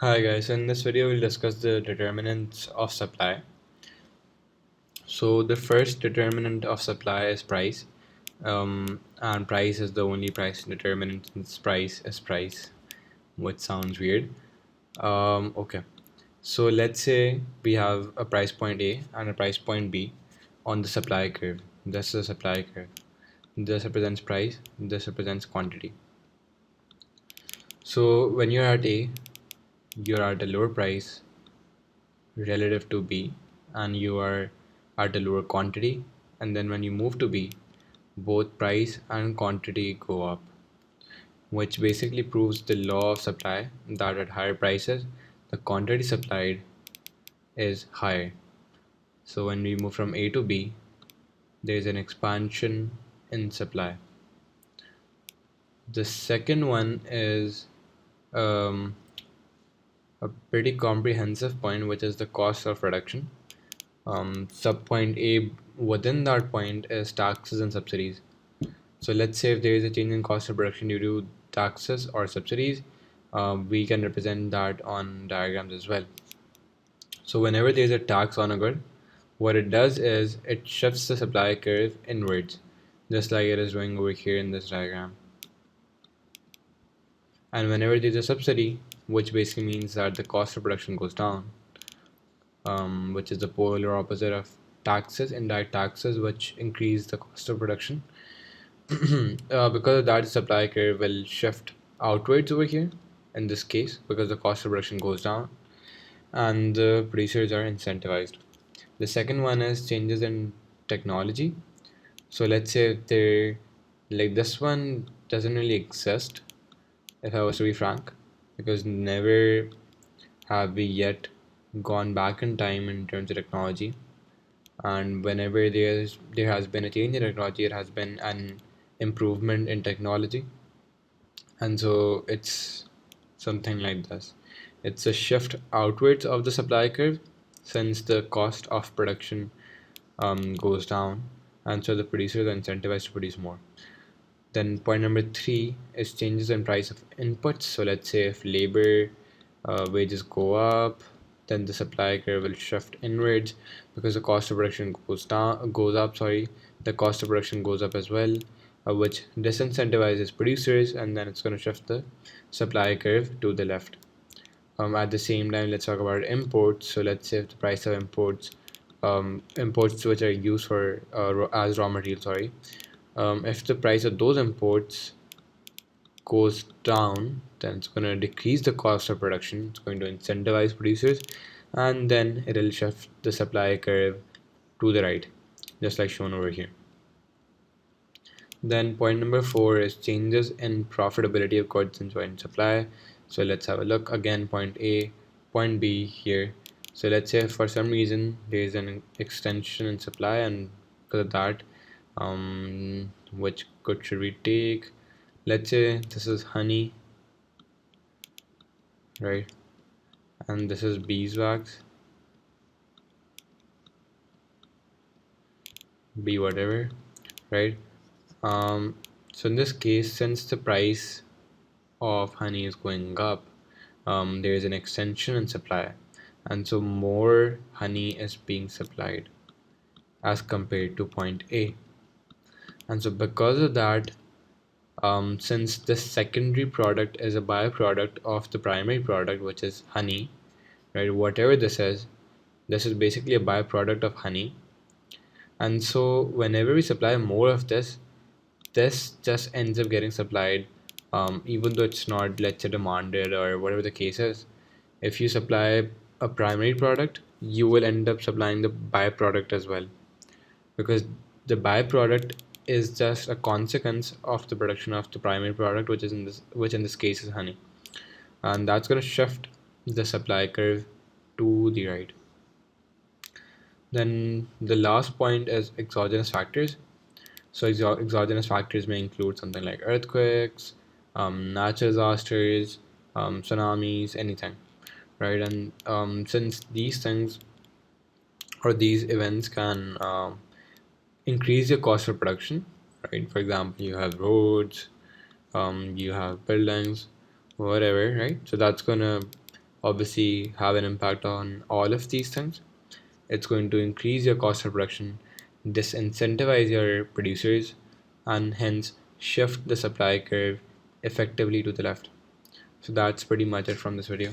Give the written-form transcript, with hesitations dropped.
Hi guys, in this video we'll discuss the determinants of supply. So the first determinant of supply is price, and price is the only price determinant since price is price, which sounds weird. Okay, so let's say we have a price point A and a price point B on the supply curve. This is a supply curve. This represents price, this represents quantity. So when you're at A, you're at a lower price relative to B, and you are at a lower quantity, and then when you move to B, both price and quantity go up, which basically proves the law of supply that at higher prices the quantity supplied is higher. So when we move from A to B, there is an expansion in supply. The second one is um, a pretty comprehensive point, which is the cost of production. Sub point A within that point is taxes and subsidies. So let's say if there is a change in cost of production due to taxes or subsidies, we can represent that on diagrams as well. So whenever there is a tax on a good, what it does is it shifts the supply curve inwards, just like it is doing over here in this diagram. And whenever there is a subsidy, which basically means that the cost of production goes down, which is the polar opposite of taxes, indirect taxes, which increase the cost of production. Because of that, supply curve will shift outwards over here in this case because the cost of production goes down and the producers are incentivized. The second one is changes in technology. So let's say if they're like this one doesn't really exist, if I was to be frank, because never have we yet gone back in time in terms of technology. And whenever there has been a change in technology, it has been an improvement in technology. And so it's something like this. It's a shift outwards of the supply curve since the cost of production goes down, and so the producers are incentivized to produce more. Then point number three is changes in price of inputs. So let's say if labor wages go up, then the supply curve will shift inwards because the cost of production goes up. Sorry, the cost of production goes up as well, which disincentivizes producers, and then it's going to shift the supply curve to the left. At the same time, let's talk about imports. So let's say if the price of imports which are used for as raw material, sorry, if the price of those imports goes down, then it's going to decrease the cost of production. It's going to incentivize producers, and then it'll shift the supply curve to the right, just like shown over here. Then point number four is changes in profitability of goods in joint supply. So let's have a look again. Point A, point B here. So let's say for some reason there is an extension in supply, and because of that, which good should we take? Let's say this is honey, right? And this is beeswax, bee whatever, right? So in this case, since the price of honey is going up, there is an extension in supply, and so more honey is being supplied as compared to point A. And so because of that, since the secondary product is a byproduct of the primary product, which is honey, right? Whatever this is basically a byproduct of honey. And so whenever we supply more of this just ends up getting supplied, even though it's not, let's say, demanded or whatever the case is. If you supply a primary product, you will end up supplying the byproduct as well, because the byproduct is just a consequence of the production of the primary product, which in this case is honey, and that's going to shift the supply curve to the right. Then the last point is exogenous factors. So exogenous factors may include something like earthquakes, natural disasters, tsunamis, anything, right? And since these things or these events can increase your cost of production, right? For example, you have roads, you have buildings, whatever, right? So that's gonna obviously have an impact on all of these things. It's going to increase your cost of production, disincentivize your producers, and hence shift the supply curve effectively to the left. So that's pretty much it from this video.